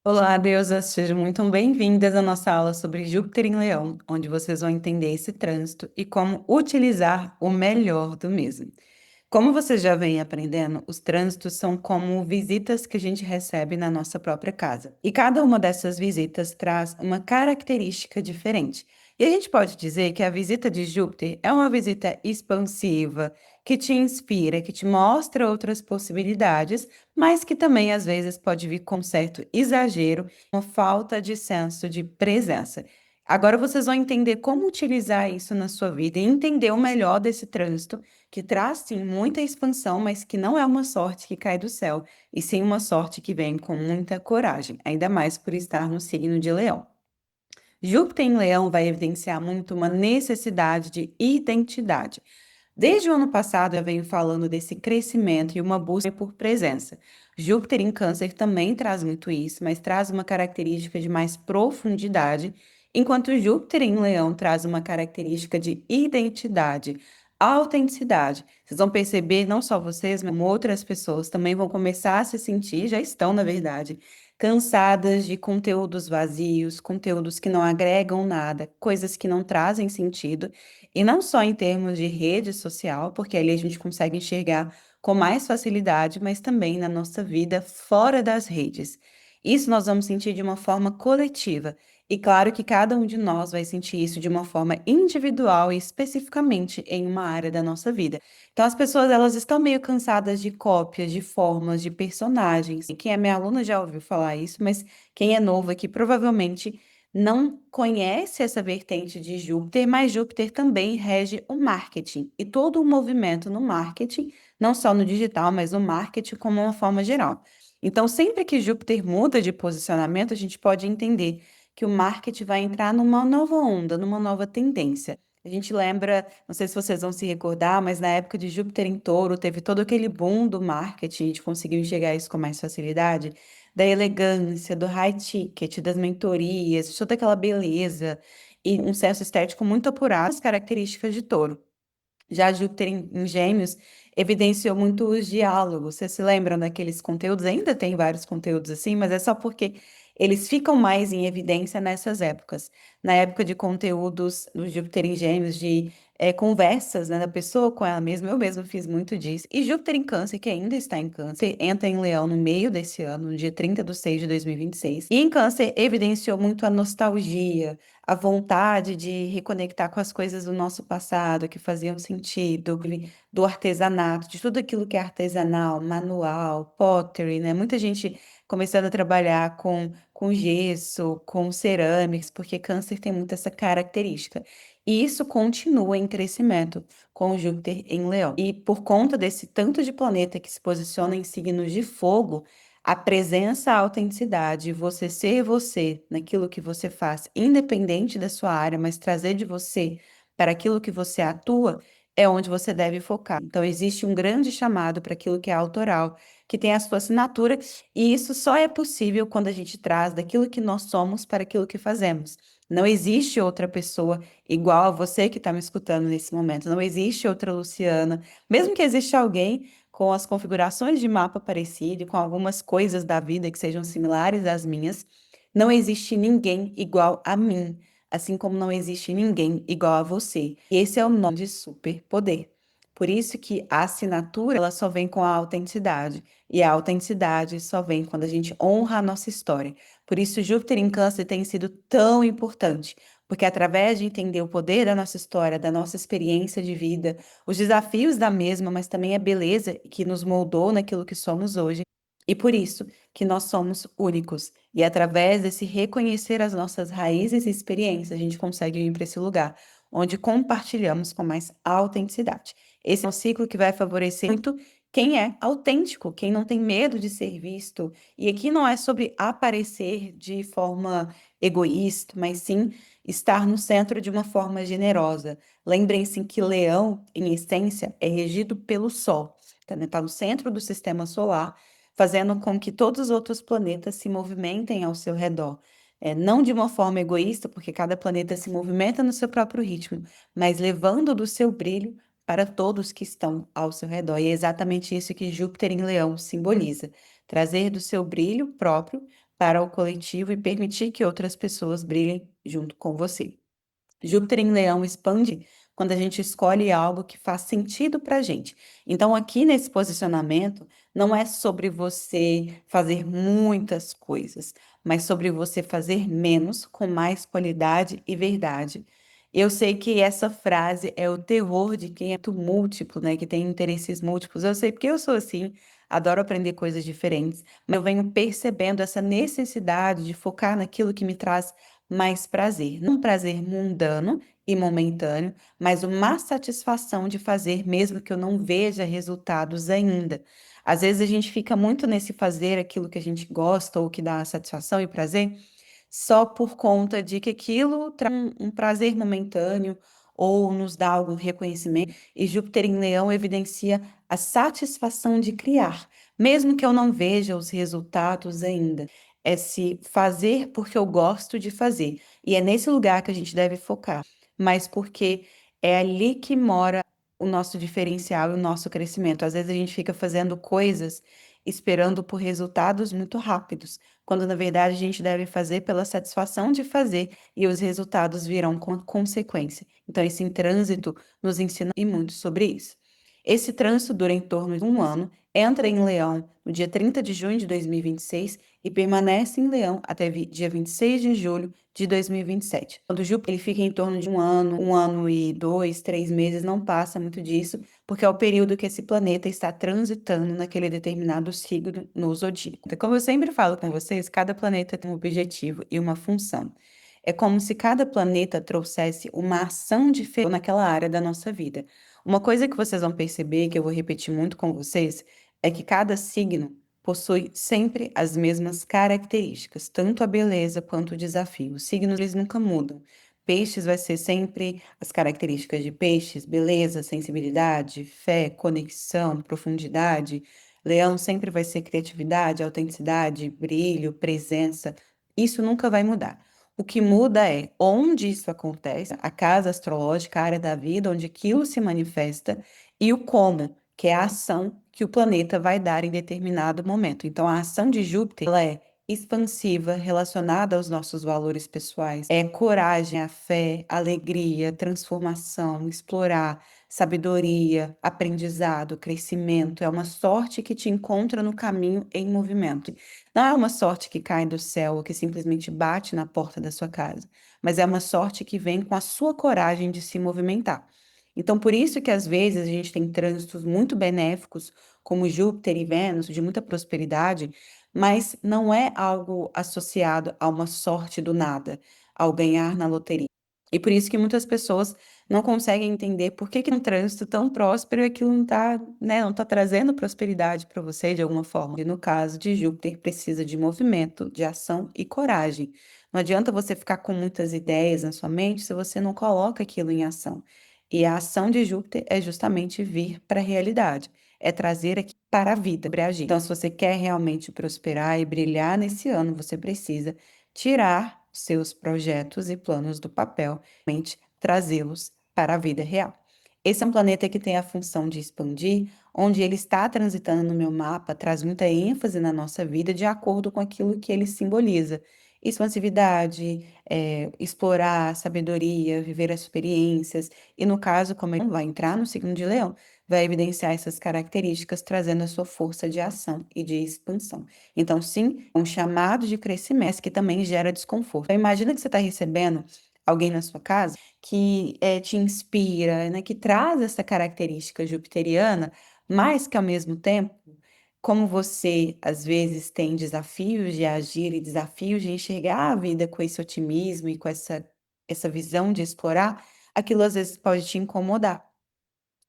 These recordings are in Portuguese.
Olá, deusas, sejam muito bem-vindas à nossa aula sobre Júpiter em Leão, onde vocês vão entender esse trânsito e como utilizar o melhor do mesmo. Como vocês já vêm aprendendo, os trânsitos são como visitas que a gente recebe na nossa própria casa. E cada uma dessas visitas traz uma característica diferente. E a gente pode dizer que a visita de Júpiter é uma visita expansiva, que te inspira, que te mostra outras possibilidades, mas que também às vezes pode vir com certo exagero, uma falta de senso de presença. Agora vocês vão entender como utilizar isso na sua vida e entender o melhor desse trânsito que traz sim muita expansão, mas que não é uma sorte que cai do céu, e sim uma sorte que vem com muita coragem, ainda mais por estar no signo de Leão. Júpiter em Leão vai evidenciar muito uma necessidade de identidade. Desde o ano passado eu venho falando desse crescimento e uma busca por presença. Júpiter em Câncer também traz muito isso, mas traz uma característica de mais profundidade, enquanto Júpiter em Leão traz uma característica de identidade, autenticidade. Vocês vão perceber, não só vocês, mas outras pessoas também vão começar a se sentir, já estão, na verdade, cansadas de conteúdos vazios, conteúdos que não agregam nada, coisas que não trazem sentido. E não só em termos de rede social, porque ali a gente consegue enxergar com mais facilidade, mas também na nossa vida fora das redes. Isso nós vamos sentir de uma forma coletiva. E claro que cada um de nós vai sentir isso de uma forma individual e especificamente em uma área da nossa vida. Então as pessoas elas estão meio cansadas de cópias, de formas, de personagens. E quem é minha aluna já ouviu falar isso, mas quem é novo aqui provavelmente não conhece essa vertente de Júpiter, mas Júpiter também rege o marketing e todo o movimento no marketing, não só no digital, mas no marketing como uma forma geral. Então, sempre que Júpiter muda de posicionamento, a gente pode entender que o marketing vai entrar numa nova onda, numa nova tendência. A gente lembra, não sei se vocês vão se recordar, mas na época de Júpiter em Touro, teve todo aquele boom do marketing, a gente conseguiu enxergar isso com mais facilidade da elegância, do high ticket, das mentorias, de toda aquela beleza e um senso estético muito apurado, as características de touro. Já Júpiter em Gêmeos evidenciou muito os diálogos. Vocês se lembram daqueles conteúdos? Ainda tem vários conteúdos assim, mas é só porque eles ficam mais em evidência nessas épocas. Na época de conteúdos do Júpiter em Gêmeos, de conversas, né, da pessoa com ela mesma, eu mesma fiz muito disso. E Júpiter em Câncer, que ainda está em Câncer, entra em Leão no meio desse ano, no dia 30/6 de 2026. E em Câncer evidenciou muito a nostalgia, a vontade de reconectar com as coisas do nosso passado que faziam sentido, do artesanato, de tudo aquilo que é artesanal, manual, pottery, né? Muita gente começando a trabalhar com gesso, com cerâmicas, porque câncer tem muito essa característica. E isso continua em crescimento com o Júpiter em Leão. E por conta desse tanto de planeta que se posiciona em signos de fogo, a presença, a autenticidade, você ser você naquilo que você faz, independente da sua área, mas trazer de você para aquilo que você atua, é onde você deve focar. Então, existe um grande chamado para aquilo que é autoral, que tem a sua assinatura, e isso só é possível quando a gente traz daquilo que nós somos para aquilo que fazemos. Não existe outra pessoa igual a você que está me escutando nesse momento. Não existe outra Luciana. Mesmo que exista alguém com as configurações de mapa parecido, com algumas coisas da vida que sejam similares às minhas, não existe ninguém igual a mim, assim como não existe ninguém igual a você. E esse é o nome de superpoder. Por isso que a assinatura, ela só vem com a autenticidade, e a autenticidade só vem quando a gente honra a nossa história. Por isso Júpiter em Câncer tem sido tão importante, porque através de entender o poder da nossa história, da nossa experiência de vida, os desafios da mesma, mas também a beleza que nos moldou naquilo que somos hoje. E por isso que nós somos únicos. E através desse reconhecer as nossas raízes e experiências, a gente consegue ir para esse lugar onde compartilhamos com mais autenticidade. Esse é um ciclo que vai favorecer muito quem é autêntico, quem não tem medo de ser visto. E aqui não é sobre aparecer de forma egoísta, mas sim estar no centro de uma forma generosa. Lembrem-se que Leão, em essência, é regido pelo Sol, tá, né? Tá no centro do sistema solar, fazendo com que todos os outros planetas se movimentem ao seu redor. Não de uma forma egoísta, porque cada planeta se movimenta no seu próprio ritmo, mas levando do seu brilho para todos que estão ao seu redor. E é exatamente isso que Júpiter em Leão simboliza: trazer do seu brilho próprio para o coletivo e permitir que outras pessoas brilhem junto com você. Júpiter em Leão expande quando a gente escolhe algo que faz sentido para a gente. Então, aqui nesse posicionamento, não é sobre você fazer muitas coisas, mas sobre você fazer menos com mais qualidade e verdade. Eu sei que essa frase é o terror de quem é muito múltiplo, né? Que tem interesses múltiplos. Eu sei porque eu sou assim, adoro aprender coisas diferentes, mas eu venho percebendo essa necessidade de focar naquilo que me traz mais prazer. Não um prazer mundano e momentâneo, mas uma satisfação de fazer, mesmo que eu não veja resultados ainda. Às vezes a gente fica muito nesse fazer aquilo que a gente gosta ou que dá satisfação e prazer, só por conta de que aquilo traz um prazer momentâneo ou nos dá algum reconhecimento. E Júpiter em Leão evidencia a satisfação de criar, mesmo que eu não veja os resultados ainda. É se fazer porque eu gosto de fazer. E é nesse lugar que a gente deve focar, mas porque é ali que mora o nosso diferencial e o nosso crescimento. Às vezes a gente fica fazendo coisas esperando por resultados muito rápidos, quando na verdade a gente deve fazer pela satisfação de fazer e os resultados virão com consequência. Então, esse trânsito nos ensina e muito sobre isso. Esse trânsito dura em torno de um ano, entra em Leão no dia 30 de junho de 2026 e permanece em Leão até dia 26 de julho de 2027. Quando Júpiter ele fica em torno de um ano e 2, 3 meses, não passa muito disso, porque é o período que esse planeta está transitando naquele determinado signo no zodíaco. Então, como eu sempre falo com vocês, cada planeta tem um objetivo e uma função. É como se cada planeta trouxesse uma ação diferente naquela área da nossa vida. Uma coisa que vocês vão perceber, que eu vou repetir muito com vocês, é que cada signo possui sempre as mesmas características, tanto a beleza quanto o desafio. Os signos eles nunca mudam. Peixes vai ser sempre as características de peixes, beleza, sensibilidade, fé, conexão, profundidade. Leão sempre vai ser criatividade, autenticidade, brilho, presença. Isso nunca vai mudar. O que muda é onde isso acontece, a casa astrológica, a área da vida onde aquilo se manifesta e o como, que é a ação que o planeta vai dar em determinado momento. Então, a ação de Júpiter, ela é expansiva, relacionada aos nossos valores pessoais, é coragem, a fé, alegria, transformação, explorar, sabedoria, aprendizado, crescimento. É uma sorte que te encontra no caminho em movimento. Não é uma sorte que cai do céu ou que simplesmente bate na porta da sua casa, mas é uma sorte que vem com a sua coragem de se movimentar. Então, por isso que às vezes a gente tem trânsitos muito benéficos, como Júpiter e Vênus, de muita prosperidade, mas não é algo associado a uma sorte do nada, ao ganhar na loteria. E por isso que muitas pessoas não conseguem entender por que um trânsito tão próspero e aquilo não está, né, não tá trazendo prosperidade para você de alguma forma. E no caso de Júpiter, precisa de movimento, de ação e coragem. Não adianta você ficar com muitas ideias na sua mente se você não coloca aquilo em ação. E a ação de Júpiter é justamente vir para a realidade, é trazer aqui para a vida, para agir. Então, se você quer realmente prosperar e brilhar nesse ano, você precisa tirar seus projetos e planos do papel, realmente trazê-los para a vida real. Esse é um planeta que tem a função de expandir, onde ele está transitando no meu mapa, traz muita ênfase na nossa vida de acordo com aquilo que ele simboliza. Expansividade, explorar sabedoria, viver as experiências, e no caso, como ele vai entrar no signo de Leão, vai evidenciar essas características, trazendo a sua força de ação e de expansão. Então, sim, é um chamado de crescimento que também gera desconforto. Então, imagina que você está recebendo alguém na sua casa que te inspira, né, que traz essa característica jupiteriana, mas que ao mesmo tempo, como você às vezes tem desafios de agir e desafios de enxergar a vida com esse otimismo e com essa visão de explorar, aquilo às vezes pode te incomodar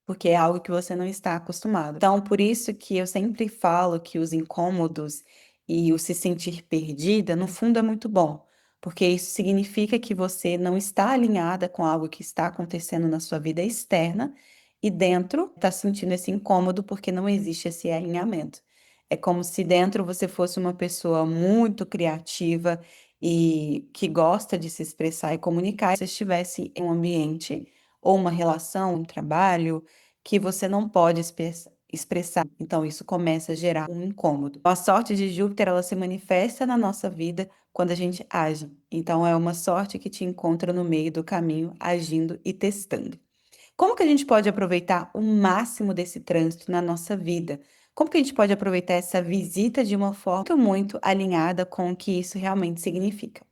porque é algo que você não está acostumado. Então, por isso que eu sempre falo que os incômodos e o se sentir perdida, no fundo, é muito bom, porque isso significa que você não está alinhada com algo que está acontecendo na sua vida externa e dentro está sentindo esse incômodo porque não existe esse alinhamento. É como se dentro você fosse uma pessoa muito criativa e que gosta de se expressar e comunicar, e você estivesse em um ambiente ou uma relação, um trabalho que você não pode expressar. Então isso começa a gerar um incômodo. A sorte de Júpiter, ela se manifesta na nossa vida quando a gente age. Então é uma sorte que te encontra no meio do caminho, agindo e testando. Como que a gente pode aproveitar o máximo desse trânsito na nossa vida? Como que a gente pode aproveitar essa visita de uma forma muito alinhada com o que isso realmente significa?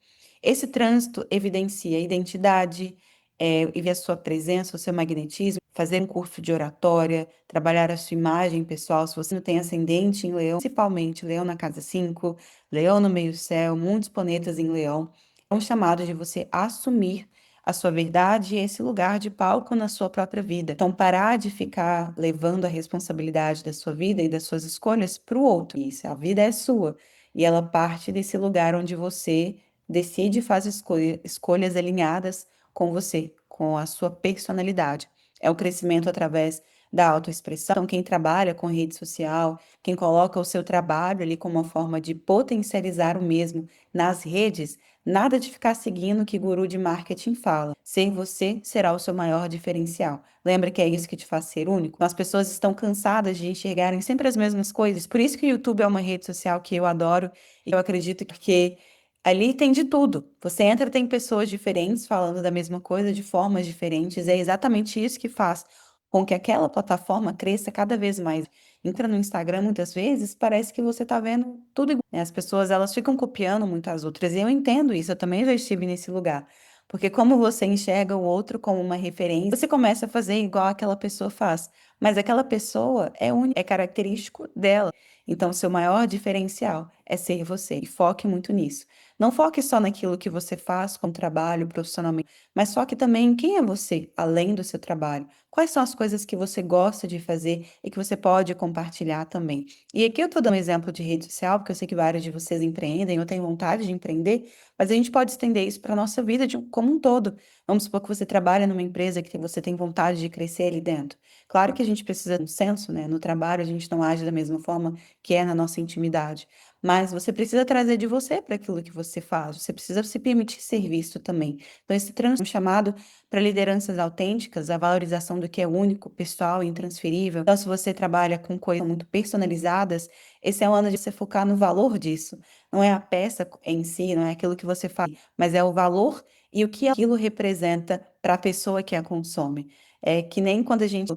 Esse trânsito evidencia a identidade, e a sua presença, o seu magnetismo, fazer um curso de oratória, trabalhar a sua imagem pessoal, se você não tem ascendente em leão, principalmente leão na casa 5, leão no meio-céu, muitos planetas em leão, é um chamado de você assumir a sua verdade e esse lugar de palco na sua própria vida. Então, parar de ficar levando a responsabilidade da sua vida e das suas escolhas para o outro. Isso, a vida é sua. E ela parte desse lugar onde você decide e faz escolhas alinhadas com você, com a sua personalidade. É o crescimento através da autoexpressão. Então, quem trabalha com rede social, quem coloca o seu trabalho ali como uma forma de potencializar o mesmo nas redes, nada de ficar seguindo o que guru de marketing fala. Ser você será o seu maior diferencial. Lembra que é isso que te faz ser único? As pessoas estão cansadas de enxergarem sempre as mesmas coisas. Por isso que o YouTube é uma rede social que eu adoro e eu acredito que ali tem de tudo. Você entra, tem pessoas diferentes falando da mesma coisa de formas diferentes. É exatamente isso que faz com que aquela plataforma cresça cada vez mais. Entra no Instagram muitas vezes, parece que você está vendo tudo igual, né? As pessoas, elas ficam copiando muito as outras, e eu entendo isso, eu também já estive nesse lugar. Porque como você enxerga o outro como uma referência, você começa a fazer igual aquela pessoa faz. Mas aquela pessoa é única, é característico dela. Então, seu maior diferencial é ser você. E foque muito nisso. Não foque só naquilo que você faz com trabalho, profissionalmente, mas foque também em quem é você, além do seu trabalho. Quais são as coisas que você gosta de fazer e que você pode compartilhar também. E aqui eu estou dando um exemplo de rede social, porque eu sei que vários de vocês empreendem, eu tenho vontade de empreender, mas a gente pode estender isso para a nossa vida como um todo. Vamos supor que você trabalha numa empresa que você tem vontade de crescer ali dentro. Claro que a gente precisa de um senso, né? No trabalho a gente não age da mesma forma que é na nossa intimidade. Mas você precisa trazer de você para aquilo que você faz. Você precisa se permitir ser visto também. Então, esse trânsito é um chamado para lideranças autênticas, a valorização do que é único, pessoal e intransferível. Então, se você trabalha com coisas muito personalizadas, esse é o ano de você focar no valor disso. Não é a peça em si, não é aquilo que você faz, mas é o valor e o que aquilo representa para a pessoa que a consome. É que nem quando a gente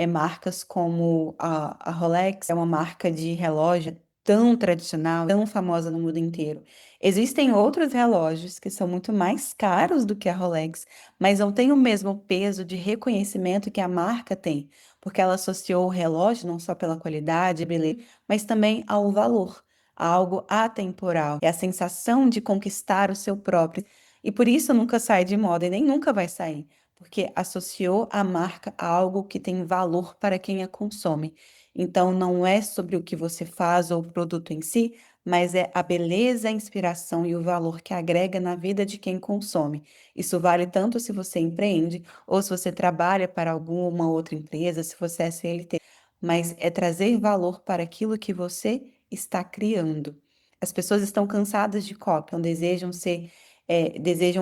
marcas como a Rolex, é uma marca de relógio tão tradicional, tão famosa no mundo inteiro. Existem outros relógios que são muito mais caros do que a Rolex, mas não tem o mesmo peso de reconhecimento que a marca tem, porque ela associou o relógio não só pela qualidade, beleza, mas também ao valor, a algo atemporal, é a sensação de conquistar o seu próprio. E por isso nunca sai de moda e nem nunca vai sair, porque associou a marca a algo que tem valor para quem a consome. Então não é sobre o que você faz ou o produto em si, mas é a beleza, a inspiração e o valor que agrega na vida de quem consome. Isso vale tanto se você empreende ou se você trabalha para alguma outra empresa, se você é CLT, mas é trazer valor para aquilo que você está criando. As pessoas estão cansadas de cópia, desejam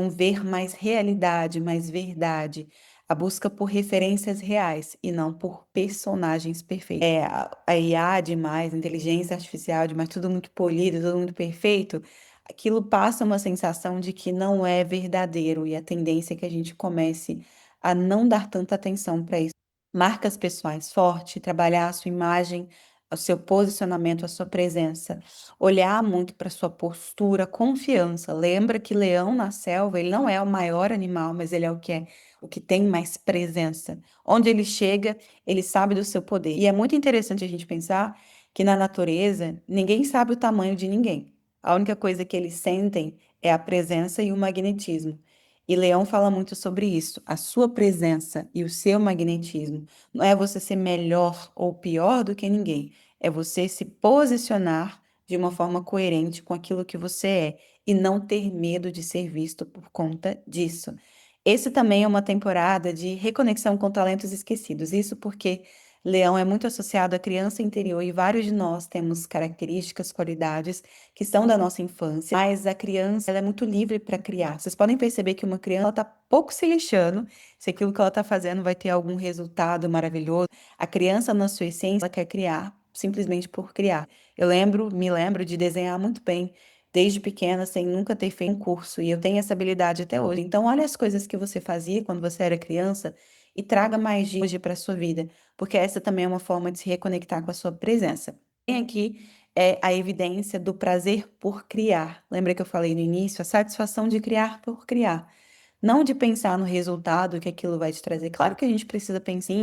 ver mais realidade, mais verdade, a busca por referências reais e não por personagens perfeitos. A IA demais, a inteligência artificial demais, tudo muito polido, tudo muito perfeito, aquilo passa uma sensação de que não é verdadeiro e a tendência é que a gente comece a não dar tanta atenção para isso. Marcas pessoais fortes, trabalhar a sua imagem, o seu posicionamento, a sua presença, olhar muito para sua postura, confiança. Lembra que leão na selva, ele não é o maior animal, mas ele é o que tem mais presença. Onde ele chega, ele sabe do seu poder. E é muito interessante a gente pensar que na natureza, ninguém sabe o tamanho de ninguém. A única coisa que eles sentem é a presença e o magnetismo. E Leão fala muito sobre isso, a sua presença e o seu magnetismo. Não é você ser melhor ou pior do que ninguém, é você se posicionar de uma forma coerente com aquilo que você é e não ter medo de ser visto por conta disso. Esse também é uma temporada de reconexão com talentos esquecidos. Isso porque Leão é muito associado à criança interior e vários de nós temos características, qualidades que são da nossa infância, mas a criança ela é muito livre para criar. Vocês podem perceber que uma criança está pouco se lixando se aquilo que ela está fazendo vai ter algum resultado maravilhoso. A criança, na sua essência, ela quer criar simplesmente por criar. Me lembro de desenhar muito bem desde pequena, sem nunca ter feito um curso, e eu tenho essa habilidade até hoje. Então, olha as coisas que você fazia quando você era criança e traga mais de hoje para a sua vida, porque essa também é uma forma de se reconectar com a sua presença. Tem aqui a evidência do prazer por criar. Lembra que eu falei no início? A satisfação de criar por criar. Não de pensar no resultado que aquilo vai te trazer. Claro que a gente precisa pensar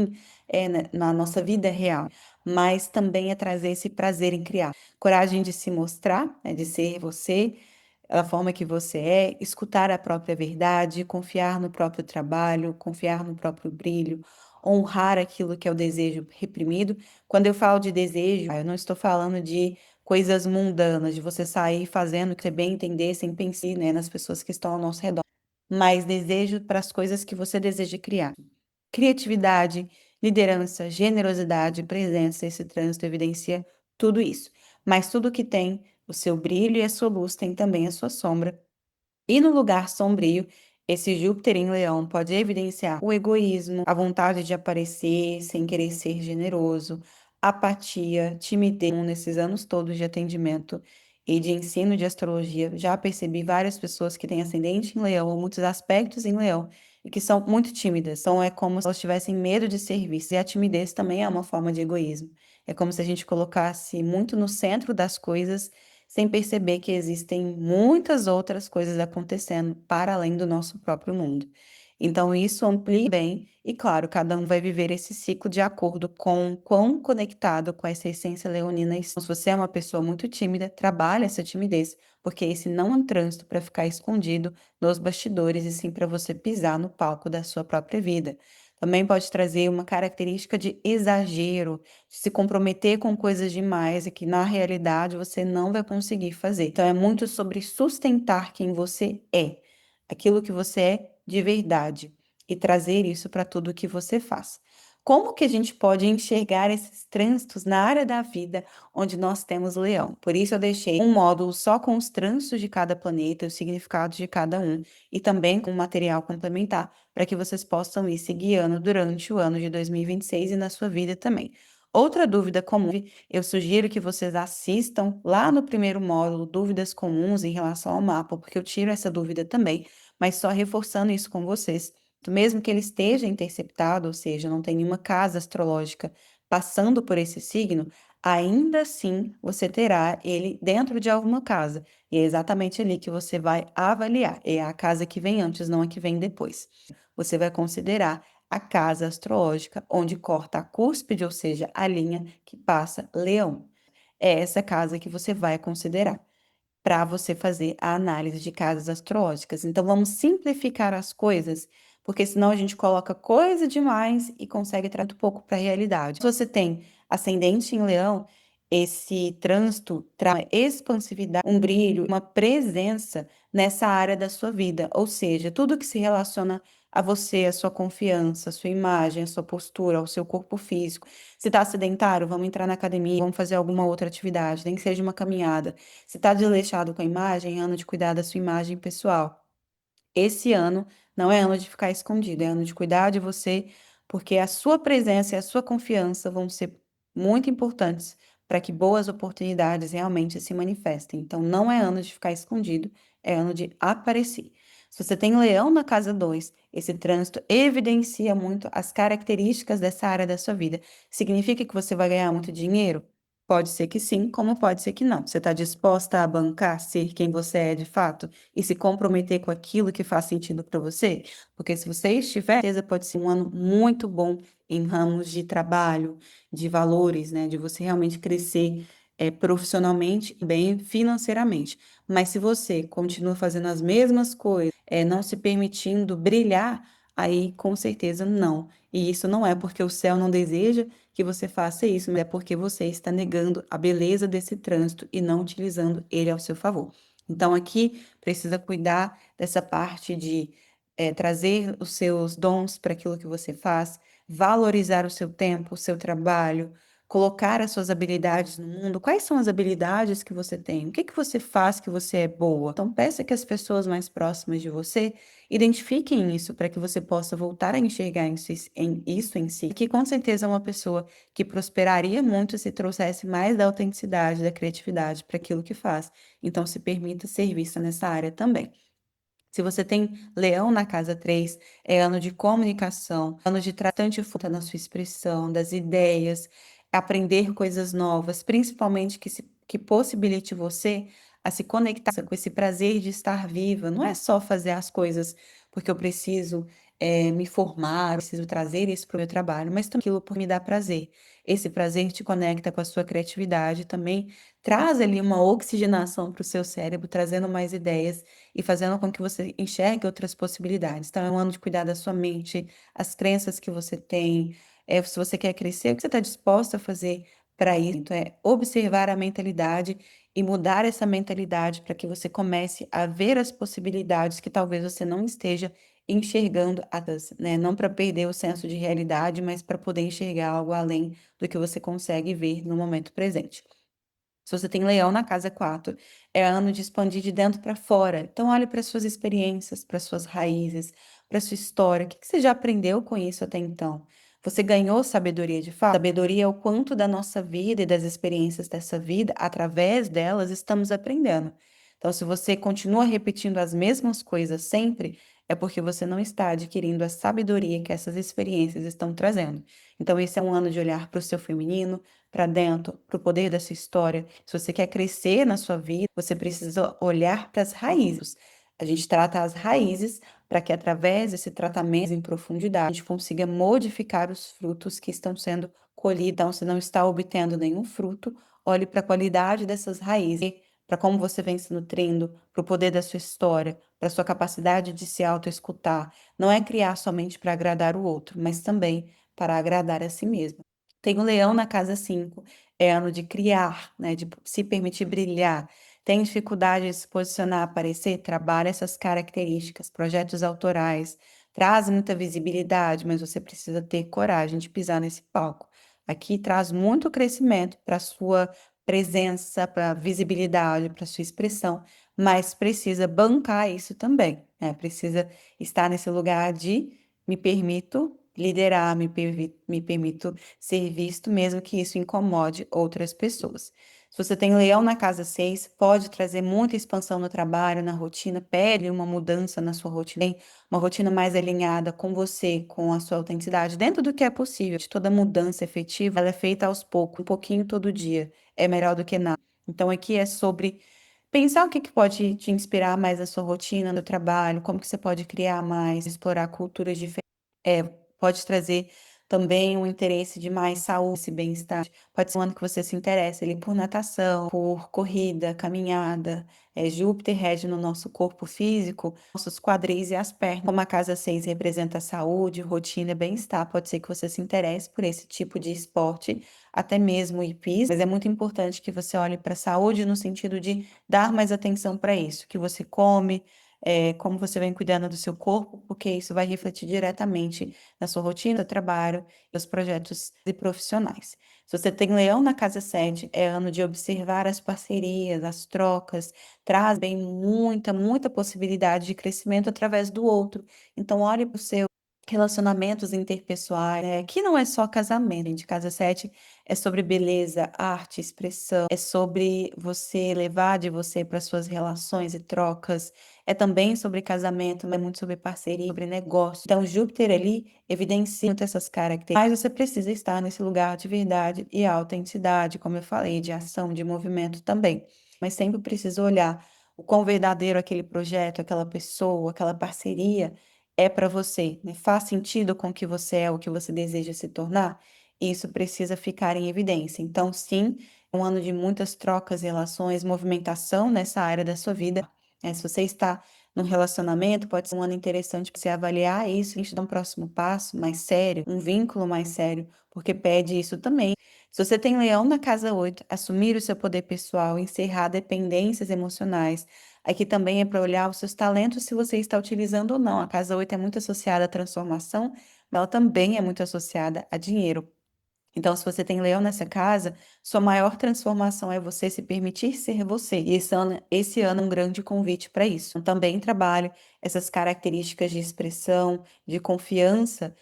na nossa vida real, mas também é trazer esse prazer em criar. Coragem de se mostrar, né, de ser você, a forma que você é, escutar a própria verdade, confiar no próprio trabalho, confiar no próprio brilho, honrar aquilo que é o desejo reprimido. Quando eu falo de desejo, eu não estou falando de coisas mundanas, de você sair fazendo o que você bem entender, sem pensar, né, nas pessoas que estão ao nosso redor, mas desejo para as coisas que você deseja criar. Criatividade, liderança, generosidade, presença, esse trânsito evidencia tudo isso. Mas tudo que tem o seu brilho e a sua luz tem também a sua sombra. E no lugar sombrio, esse Júpiter em Leão pode evidenciar o egoísmo, a vontade de aparecer sem querer ser generoso, apatia, timidez. Nesses anos todos de atendimento e de ensino de astrologia, já percebi várias pessoas que têm ascendente em Leão ou muitos aspectos em Leão e que são muito tímidas. Então é como se elas tivessem medo de ser vistas. E a timidez também é uma forma de egoísmo. É como se a gente colocasse muito no centro das coisas sem perceber que existem muitas outras coisas acontecendo para além do nosso próprio mundo. Então, isso amplia bem, e claro, cada um vai viver esse ciclo de acordo com quão conectado com essa essência leonina está. Se você é uma pessoa muito tímida, trabalhe essa timidez, porque esse não é um trânsito para ficar escondido nos bastidores, e sim para você pisar no palco da sua própria vida. Também pode trazer uma característica de exagero, de se comprometer com coisas demais e que na realidade você não vai conseguir fazer. Então é muito sobre sustentar quem você é, aquilo que você é de verdade e trazer isso para tudo que você faz. Como que a gente pode enxergar esses trânsitos na área da vida onde nós temos leão? Por isso eu deixei um módulo só com os trânsitos de cada planeta, os significados de cada um, e também com material complementar, para que vocês possam ir se guiando durante o ano de 2026 e na sua vida também. Outra dúvida comum, eu sugiro que vocês assistam lá no primeiro módulo, dúvidas comuns em relação ao mapa, porque eu tiro essa dúvida também, mas só reforçando isso com vocês. Mesmo que ele esteja interceptado, ou seja, não tem nenhuma casa astrológica passando por esse signo, ainda assim você terá ele dentro de alguma casa. E é exatamente ali que você vai avaliar. É a casa que vem antes, não a que vem depois. Você vai considerar a casa astrológica onde corta a cúspide, ou seja, a linha que passa Leão. É essa casa que você vai considerar para você fazer a análise de casas astrológicas. Então, vamos simplificar as coisas, porque senão a gente coloca coisa demais e consegue trazer muito pouco para a realidade. Se você tem ascendente em Leão, esse trânsito traz expansividade, um brilho, uma presença nessa área da sua vida, ou seja, tudo que se relaciona a você, a sua confiança, a sua imagem, a sua postura, o seu corpo físico. Se está sedentário, vamos entrar na academia, vamos fazer alguma outra atividade, nem que seja uma caminhada. Se está desleixado com a imagem, é ano de cuidar da sua imagem pessoal. Esse ano não é ano de ficar escondido, é ano de cuidar de você, porque a sua presença e a sua confiança vão ser muito importantes para que boas oportunidades realmente se manifestem. Então, não é ano de ficar escondido, é ano de aparecer. Se você tem leão na casa 2, esse trânsito evidencia muito as características dessa área da sua vida. Significa que você vai ganhar muito dinheiro? Pode ser que sim, como pode ser que não. Você está disposta a bancar ser quem você é de fato e se comprometer com aquilo que faz sentido para você? Porque se você estiver, certeza pode ser um ano muito bom em ramos de trabalho, de valores, né? De você realmente crescer profissionalmente e bem financeiramente. Mas se você continua fazendo as mesmas coisas, não se permitindo brilhar, aí com certeza não. E isso não é porque o céu não deseja que você faça isso, mas é porque você está negando a beleza desse trânsito e não utilizando ele ao seu favor. Então, aqui precisa cuidar dessa parte de trazer os seus dons para aquilo que você faz, valorizar o seu tempo, o seu trabalho, colocar as suas habilidades no mundo. Quais são as habilidades que você tem? O que que você faz que você é boa? Então, peça que as pessoas mais próximas de você identifiquem isso para que você possa voltar a enxergar isso em si, que com certeza é uma pessoa que prosperaria muito se trouxesse mais da autenticidade, da criatividade para aquilo que faz. Então, se permita ser vista nessa área também. Se você tem leão na casa 3, é ano de comunicação, ano de tratante foca na sua expressão, das ideias, aprender coisas novas, principalmente que possibilite você a se conectar com esse prazer de estar viva. Não é só fazer as coisas porque eu preciso me formar, eu preciso trazer isso para o meu trabalho, mas também aquilo por me dar prazer. Esse prazer te conecta com a sua criatividade, também traz ali uma oxigenação para o seu cérebro, trazendo mais ideias e fazendo com que você enxergue outras possibilidades. Então, é um ano de cuidar da sua mente, as crenças que você tem, se você quer crescer, o que você está disposta a fazer para isso. Então, é observar a mentalidade e mudar essa mentalidade para que você comece a ver as possibilidades que talvez você não esteja enxergando, né? Não para perder o senso de realidade, mas para poder enxergar algo além do que você consegue ver no momento presente. Se você tem leão na casa 4, é ano de expandir de dentro para fora. Então, olhe para suas experiências, para suas raízes, para sua história. O que que você já aprendeu com isso até então? Você ganhou sabedoria de fato? Sabedoria é o quanto da nossa vida e das experiências dessa vida, através delas, estamos aprendendo. Então, se você continua repetindo as mesmas coisas sempre, é porque você não está adquirindo a sabedoria que essas experiências estão trazendo. Então, esse é um ano de olhar para o seu feminino, para dentro, para o poder da sua história. Se você quer crescer na sua vida, você precisa olhar para as raízes. A gente trata as raízes para que, através desse tratamento em profundidade, a gente consiga modificar os frutos que estão sendo colhidos. Então, se não está obtendo nenhum fruto, olhe para a qualidade dessas raízes, para como você vem se nutrindo, para o poder da sua história, para a sua capacidade de se autoescutar. Não é criar somente para agradar o outro, mas também para agradar a si mesmo. Tem o leão na casa 5, é ano de criar, né, de se permitir brilhar. Tem dificuldade de se posicionar, aparecer, trabalha essas características, projetos autorais, traz muita visibilidade, mas você precisa ter coragem de pisar nesse palco. Aqui traz muito crescimento para a sua presença, para a visibilidade, para a sua expressão, mas precisa bancar isso também, né? Precisa estar nesse lugar de me permito liderar, me permito ser visto, mesmo que isso incomode outras pessoas. Se você tem leão na casa 6, pode trazer muita expansão no trabalho, na rotina, pede uma mudança na sua rotina, uma rotina mais alinhada com você, com a sua autenticidade, dentro do que é possível. Toda mudança efetiva, ela é feita aos poucos, um pouquinho todo dia, é melhor do que nada. Então, aqui é sobre pensar o que que pode te inspirar mais na sua rotina, no trabalho, como que você pode criar mais, explorar culturas diferentes. É, pode trazer também um interesse de mais saúde e bem-estar. Pode ser um ano que você se interesse ali por natação, por corrida, caminhada. Júpiter rege no nosso corpo físico, nossos quadris e as pernas. Como a casa 6 representa saúde, rotina e bem-estar, pode ser que você se interesse por esse tipo de esporte, até mesmo hipismo, mas é muito importante que você olhe para a saúde no sentido de dar mais atenção para isso, que você come, como você vem cuidando do seu corpo, porque isso vai refletir diretamente na sua rotina, no trabalho e nos projetos e profissionais. Se você tem leão na casa 7, é ano de observar as parcerias, as trocas, traz bem muita possibilidade de crescimento através do outro. Então, olhe para o seu relacionamentos interpessoais, que não é só casamento, gente. Casa 7 é sobre beleza, arte, expressão, é sobre você levar de você para suas relações e trocas, é também sobre casamento, mas é muito sobre parceria, sobre negócio. Então, Júpiter ali evidencia muito essas características, mas você precisa estar nesse lugar de verdade e autenticidade, como eu falei, de ação, de movimento também. Mas sempre precisa olhar o quão verdadeiro aquele projeto, aquela pessoa, aquela parceria é para você, né? Faz sentido com o que você é, o que você deseja se tornar? Isso precisa ficar em evidência. Então, sim, é um ano de muitas trocas, relações, movimentação nessa área da sua vida. Se você está num relacionamento, pode ser um ano interessante para você avaliar isso, a gente dá um próximo passo mais sério, um vínculo mais sério, porque pede isso também. Se você tem leão na casa 8, assumir o seu poder pessoal, encerrar dependências emocionais. Aqui também é para olhar os seus talentos, se você está utilizando ou não. A casa 8 é muito associada à transformação, ela também é muito associada a dinheiro. Então, se você tem leão nessa casa, sua maior transformação é você se permitir ser você. E esse ano é um grande convite para isso. Eu também trabalho essas características de expressão, de confiança,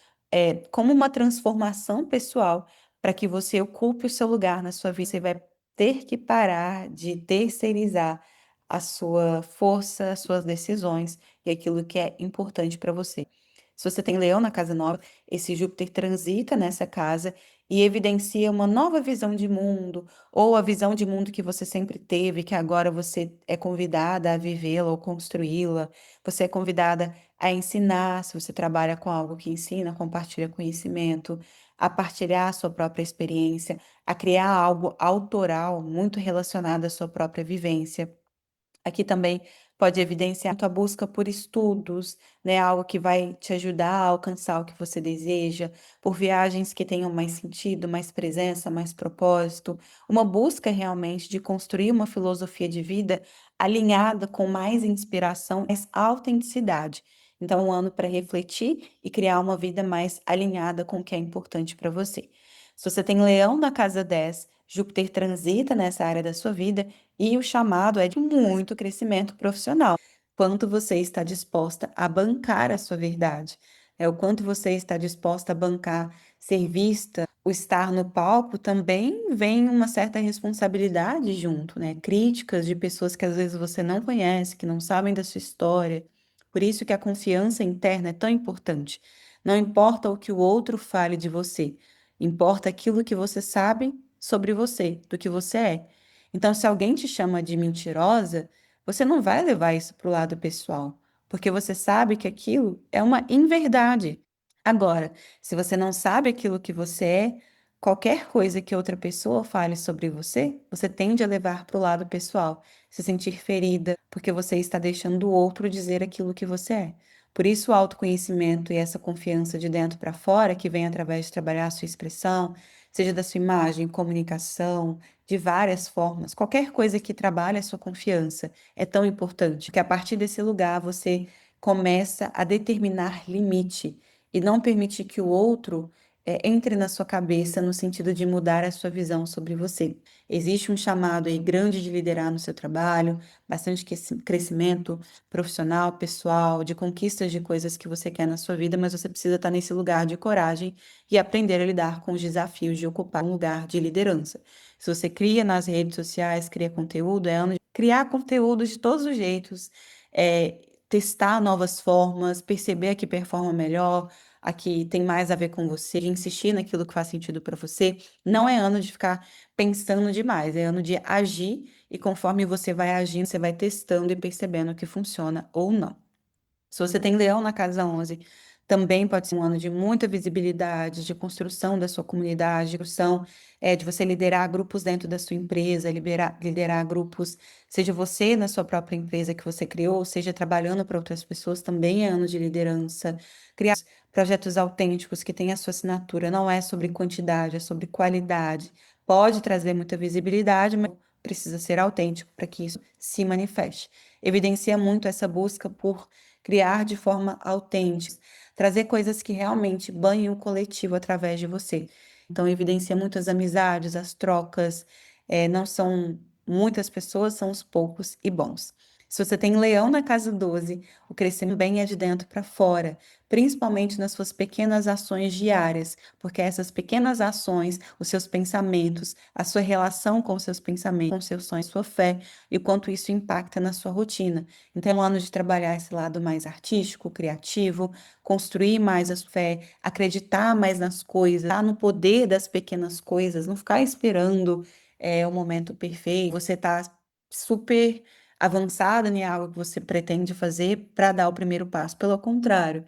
como uma transformação pessoal para que você ocupe o seu lugar na sua vida. Você vai ter que parar de terceirizar a sua força, as suas decisões e aquilo que é importante para você. Se você tem leão na casa nova, esse Júpiter transita nessa casa e evidencia uma nova visão de mundo, ou a visão de mundo que você sempre teve, que agora você é convidada a vivê-la ou construí-la. Você é convidada a ensinar, se você trabalha com algo que ensina, compartilha conhecimento, a partilhar a sua própria experiência, a criar algo autoral muito relacionado à sua própria vivência. Aqui também pode evidenciar a tua busca por estudos, né, algo que vai te ajudar a alcançar o que você deseja, por viagens que tenham mais sentido, mais presença, mais propósito, uma busca realmente de construir uma filosofia de vida alinhada com mais inspiração, mais autenticidade. Então, é um ano para refletir e criar uma vida mais alinhada com o que é importante para você. Se você tem Leão na casa 10, Júpiter transita nessa área da sua vida e o chamado é de muito crescimento profissional. Quanto você está disposta a bancar a sua verdade, é o quanto você está disposta a bancar ser vista, o estar no palco também vem uma certa responsabilidade junto, né? Críticas de pessoas que às vezes você não conhece, que não sabem da sua história. Por isso que a confiança interna é tão importante. Não importa o que o outro fale de você, importa aquilo que você sabe sobre você, do que você é. Então, se alguém te chama de mentirosa, você não vai levar isso para o lado pessoal, porque você sabe que aquilo é uma inverdade. Agora, se você não sabe aquilo que você é, qualquer coisa que outra pessoa fale sobre você, você tende a levar para o lado pessoal, se sentir ferida, porque você está deixando o outro dizer aquilo que você é. Por isso, o autoconhecimento e essa confiança de dentro para fora, que vem através de trabalhar a sua expressão, seja da sua imagem, comunicação, de várias formas. Qualquer coisa que trabalhe a sua confiança é tão importante que a partir desse lugar você começa a determinar limite e não permitir que o outro entre na sua cabeça no sentido de mudar a sua visão sobre você. Existe um chamado aí grande de liderar no seu trabalho, bastante crescimento profissional, pessoal, de conquistas de coisas que você quer na sua vida, mas você precisa estar nesse lugar de coragem e aprender a lidar com os desafios de ocupar um lugar de liderança. Se você cria nas redes sociais, cria conteúdo, é ano de criar conteúdo de todos os jeitos, testar novas formas, perceber a que performa melhor, a que tem mais a ver com você, de insistir naquilo que faz sentido para você. Não é ano de ficar pensando demais, é ano de agir e conforme você vai agindo, você vai testando e percebendo o que funciona ou não. Se você tem leão na casa 11, também pode ser um ano de muita visibilidade, de construção da sua comunidade, de construção, de você liderar grupos dentro da sua empresa, liderar grupos, seja você na sua própria empresa que você criou, seja trabalhando para outras pessoas, também é ano de liderança. Criar projetos autênticos que têm a sua assinatura, não é sobre quantidade, é sobre qualidade. Pode trazer muita visibilidade, mas precisa ser autêntico para que isso se manifeste. Evidencia muito essa busca por criar de forma autêntica, trazer coisas que realmente banhem o coletivo através de você. Então, evidencia muito as amizades, as trocas, não são muitas pessoas, são os poucos e bons. Se você tem leão na casa 12, o crescimento bem é de dentro para fora, principalmente nas suas pequenas ações diárias, porque essas pequenas ações, os seus pensamentos, a sua relação com os seus pensamentos, com seus sonhos, sua fé, e o quanto isso impacta na sua rotina. Então, é um ano de trabalhar esse lado mais artístico, criativo, construir mais a sua fé, acreditar mais nas coisas, estar no poder das pequenas coisas, não ficar esperando o momento perfeito. Você tá super avançada em algo que você pretende fazer para dar o primeiro passo. Pelo contrário,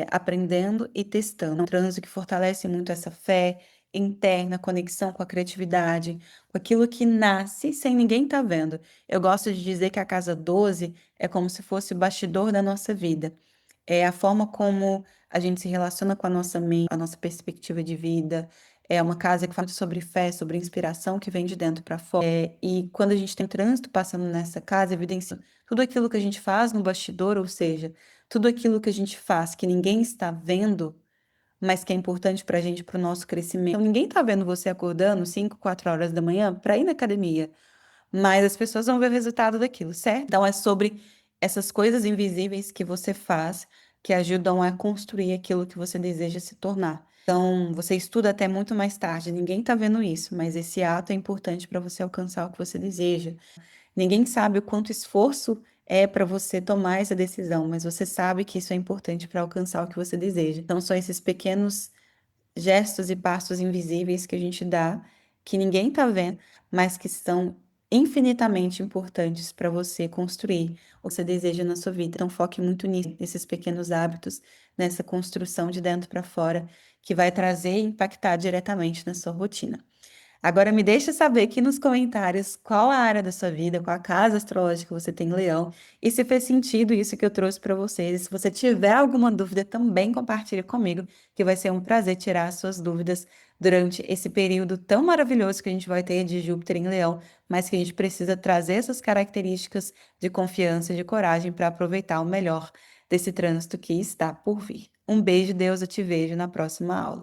aprendendo e testando. É um trânsito que fortalece muito essa fé interna, conexão com a criatividade, com aquilo que nasce sem ninguém estar vendo. Eu gosto de dizer que a casa 12 é como se fosse o bastidor da nossa vida. É a forma como a gente se relaciona com a nossa mente, a nossa perspectiva de vida. É uma casa que fala sobre fé, sobre inspiração que vem de dentro para fora. E quando a gente tem trânsito passando nessa casa, evidencia tudo aquilo que a gente faz no bastidor, ou seja, tudo aquilo que a gente faz que ninguém está vendo, mas que é importante para a gente, para o nosso crescimento. Então, ninguém tá vendo você acordando 5, 4 horas da manhã para ir na academia, mas as pessoas vão ver o resultado daquilo, certo? Então, é sobre essas coisas invisíveis que você faz que ajudam a construir aquilo que você deseja se tornar. Então, você estuda até muito mais tarde, ninguém tá vendo isso, mas esse ato é importante para você alcançar o que você deseja. Ninguém sabe o quanto esforço é para você tomar essa decisão, mas você sabe que isso é importante para alcançar o que você deseja. Então, são esses pequenos gestos e passos invisíveis que a gente dá, que ninguém está vendo, mas que são infinitamente importantes para você construir o que você deseja na sua vida. Então, foque muito nisso, nesses pequenos hábitos, nessa construção de dentro para fora, que vai trazer e impactar diretamente na sua rotina. Agora me deixa saber aqui nos comentários qual a área da sua vida, qual a casa astrológica você tem em Leão, e se fez sentido isso que eu trouxe para vocês. E se você tiver alguma dúvida, também compartilhe comigo, que vai ser um prazer tirar as suas dúvidas durante esse período tão maravilhoso que a gente vai ter de Júpiter em Leão, mas que a gente precisa trazer essas características de confiança e de coragem para aproveitar o melhor desse trânsito que está por vir. Um beijo, Deus, eu te vejo na próxima aula.